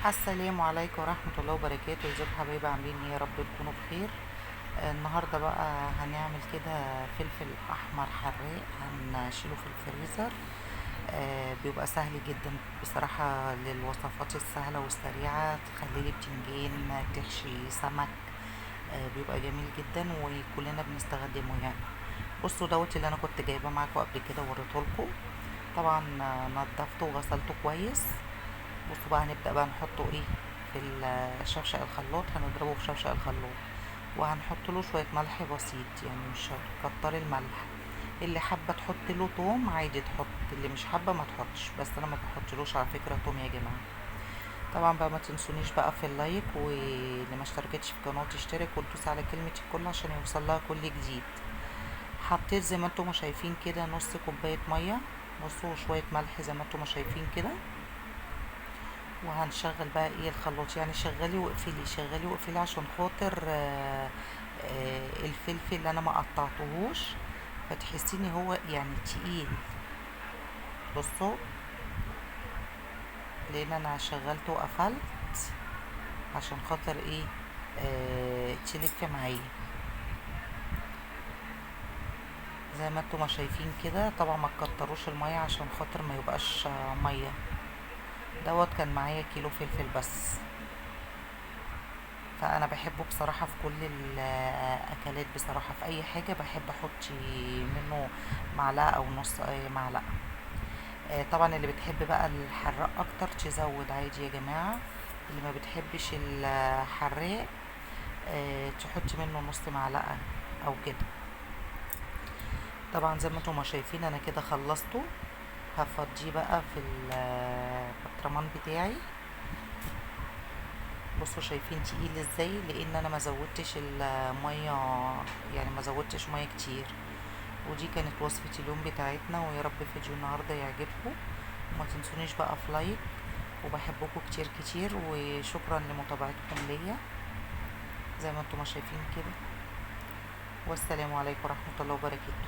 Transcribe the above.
السلام عليكم ورحمة الله وبركاته. ازيكم حبايبي؟ عاملين ايه؟ يا رب تكونوا بخير. النهاردة بقى هنعمل كده فلفل احمر حراق، هنشيله في الفريزر. بيبقى سهل جدا بصراحة، للوصفات السهلة والسريعة، تخليلي بتنجان، تحشي سمك. بيبقى جميل جدا وكلنا بنستخدمه يعني. بصوا دوت اللي انا كنت جايباه معاكم قبل كده وريتهولكم. طبعا نضفته وغسلته كويس. بصوا بقى هنبدأ بقى نحطه ايه في شفشق الخلاط، هنضربه في شفشق الخلاط، وهنحط له شوية ملح بسيط، يعني مش هتكتر الملح. اللي حابة تحط له توم عادي تحط، اللي مش حابة ما تحطش، بس انا ما بحطلوش على فكرة توم يا جماعة. طبعا بقى ما تنسونيش بقى في اللايك، واللي ما اشتركتش في القناة تشترك وتدوس على كلمة الكل عشان يوصل لها كل جديد. حطيت زي ما انتم شايفين كده نص كوباية مية. بصوا شوية ملح زي ما انتم شايفين كده. وهنشغل بقى ايه الخلاط، يعني شغلي واقفلي شغلي واقفلي عشان خاطر الفلفل اللي انا ما قطعتهوش، فتحسيني هو يعني تقيل. بصوا، لان انا شغلت وقفلت عشان خاطر ايه تلف معايا زي ما انتم ما شايفين كده. طبعا ما تكتروش المية عشان خاطر ما يبقاش مية. دوت كان معايا كيلو فلفل بس، فانا بحبه بصراحه في كل الاكلات، بصراحه في اي حاجه بحب احط منه معلقه او نص معلقه. طبعا اللي بتحب بقى الحراق اكتر تزود عادي يا جماعه. اللي ما بتحبش الحراق تحطي منه نص معلقه او كده. طبعا زي ما انتم ما شايفين انا كده خلصته. هفضيه بقى في البطرمان بتاعي. بصوا شايفين تقيل ازاي، لان انا ما زودتش الميه، يعني ما زودتش ميه كتير. ودي كانت وصفة اليوم بتاعتنا، ويا رب فيديو النهارده يعجبكم. وما تنسونيش بقى في لايك، وبحبكم كتير كتير، وشكرا لمتابعتكم ليا زي ما انتم ما شايفين كده. والسلام عليكم ورحمة الله وبركاته.